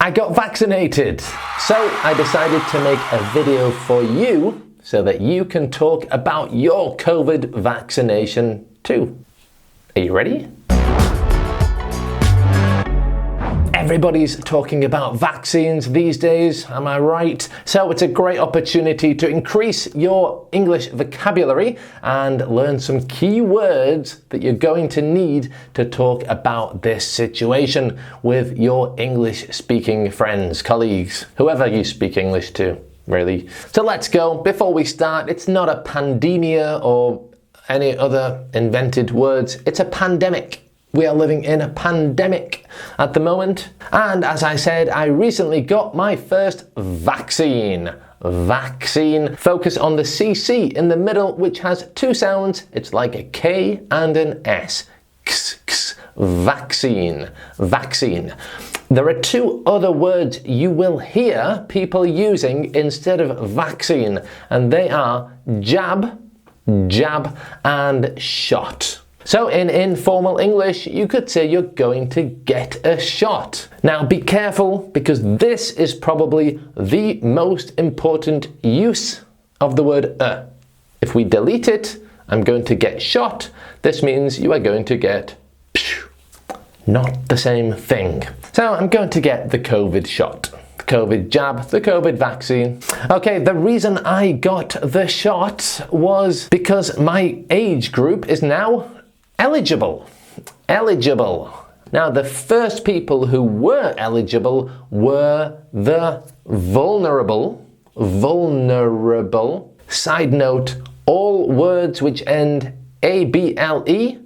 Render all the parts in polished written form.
I got vaccinated. So I decided to make a video for you so that you can talk about your COVID vaccination too. Are you ready? Everybody's talking about vaccines these days, am I right? So it's a great opportunity to increase your English vocabulary and learn some key words that you're going to need to talk about this situation with your English-speaking friends, colleagues, whoever you speak English to, really. So let's go. Before we start, it's not a pandemia or any other invented words, it's a pandemic. We are living in a pandemic at the moment. And as I said, I recently got my first vaccine. Vaccine. Focus on the CC in the middle, which has two sounds. It's like a K and an S. X, x, vaccine. Vaccine. There are two other words you will hear people using instead of vaccine, and they are jab, jab, and shot. So in informal English, you could say you're going to get a shot. Now be careful, because this is probably the most important use of the word If we delete it, I'm going to get shot, this means you are going to get psh, not the same thing. So I'm going to get the COVID shot. The COVID jab, the COVID vaccine. Okay, the reason I got the shot was because my age group is now eligible. Now, the first people who were eligible were the vulnerable. Side note, all words which end A-B-L-E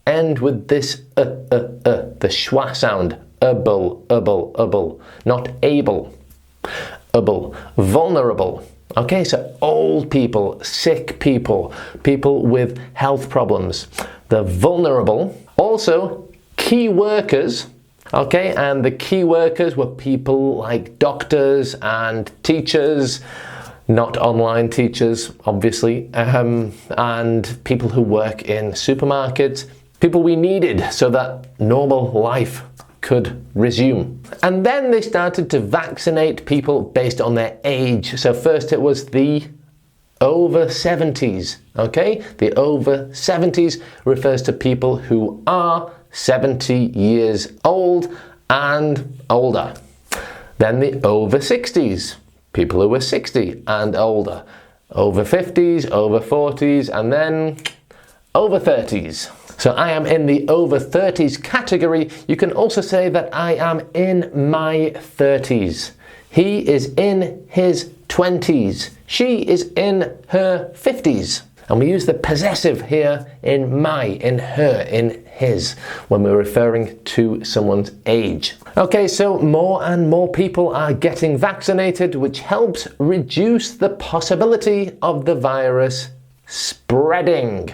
end with this the schwa sound. Able, not able. Vulnerable. Okay, so old people, sick people, people with health problems. The vulnerable. Also, key workers. Okay, and the key workers were people like doctors and teachers, not online teachers, obviously, and people who work in supermarkets, people we needed so that normal life could resume. And then they started to vaccinate people based on their age. So first it was the over 70s, okay? The over 70s refers to people who are 70 years old and older. Then the over 60s, people who are 60 and older. Over 50s, over 40s, and then over 30s. So I am in the over 30s category. You can also say that I am in my 30s. He is in his 20s. She is in her 50s. And we use the possessive here in my, in her, in his, when we're referring to someone's age. Okay, so more and more people are getting vaccinated, which helps reduce the possibility of the virus spreading.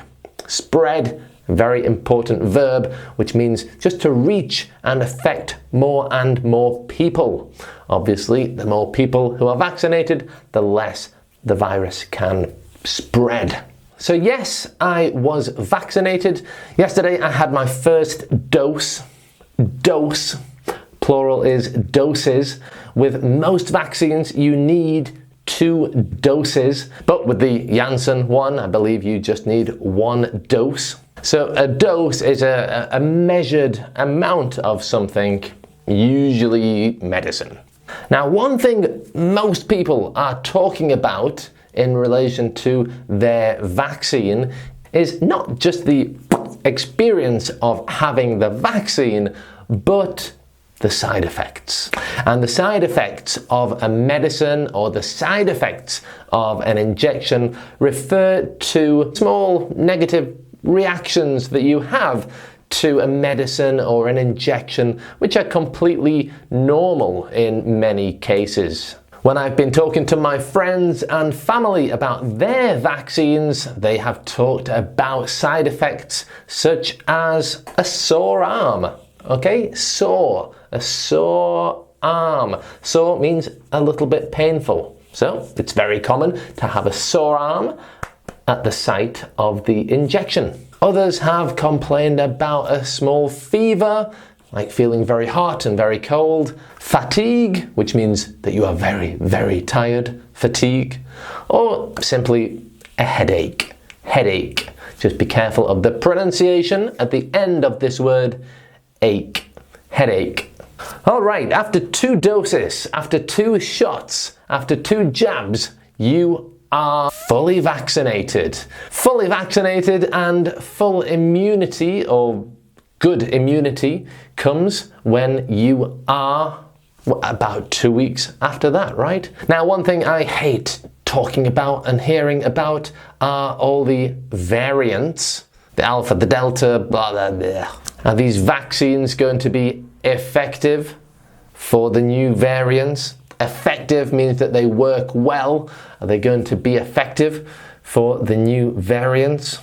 Spread, very important verb, which means just to reach and affect more and more people. Obviously, the more people who are vaccinated, the less the virus can spread. So yes, I was vaccinated. Yesterday I had my first dose. Dose, plural is doses. With most vaccines, you need 2 doses. But with the Janssen one, I believe you just need 1 dose. So a dose is a measured amount of something, usually medicine. Now, one thing most people are talking about in relation to their vaccine is not just the experience of having the vaccine, but the side effects. And the side effects of a medicine or the side effects of an injection refer to small negative reactions that you have to a medicine or an injection, which are completely normal in many cases. When I've been talking to my friends and family about their vaccines, they have talked about side effects such as a sore arm. Okay, sore, a sore arm. Sore means a little bit painful. So it's very common to have a sore arm at the site of the injection. Others have complained about a small fever, like feeling very hot and very cold. Fatigue, which means that you are very, very tired. Fatigue. Or simply a headache. Headache. Just be careful of the pronunciation at the end of this word. Ache. Headache. All right, after 2 doses, after 2 shots, after 2 jabs, you are fully vaccinated. Fully vaccinated, and full immunity or good immunity comes when you are about 2 weeks after that, right? Now, one thing I hate talking about and hearing about are all the variants, the alpha, the delta, blah, blah, blah. Are these vaccines going to be effective for the new variants? Effective means that they work well. Are they going to be effective for the new variants?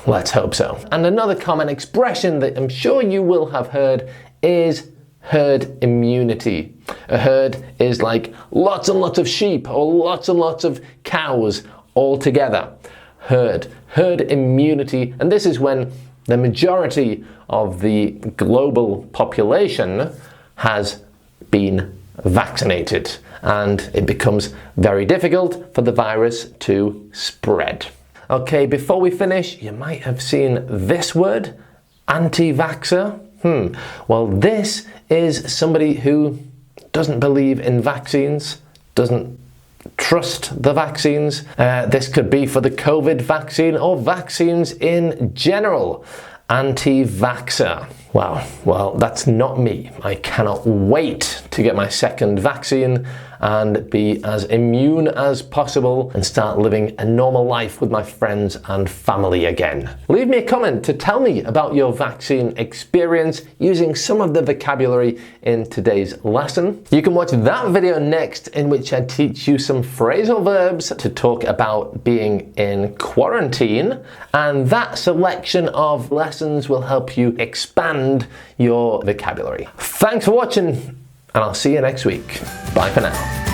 Let's hope so. And another common expression that I'm sure you will have heard is herd immunity. A herd is like lots and lots of sheep or lots and lots of cows all together. Herd immunity, and this is when the majority of the global population has been vaccinated, and it becomes very difficult for the virus to spread. Okay, before we finish, you might have seen this word, anti-vaxxer. Well, this is somebody who doesn't believe in vaccines, doesn't trust the vaccines. This could be for the COVID vaccine or vaccines in general. Anti-vaxxer. Wow, well, that's not me. I cannot wait to get my second vaccine and be as immune as possible and start living a normal life with my friends and family again. Leave me a comment to tell me about your vaccine experience using some of the vocabulary in today's lesson. You can watch that video next, in which I teach you some phrasal verbs to talk about being in quarantine, and that selection of lessons will help you expand your vocabulary. Thanks for watching, and I'll see you next week. Bye for now.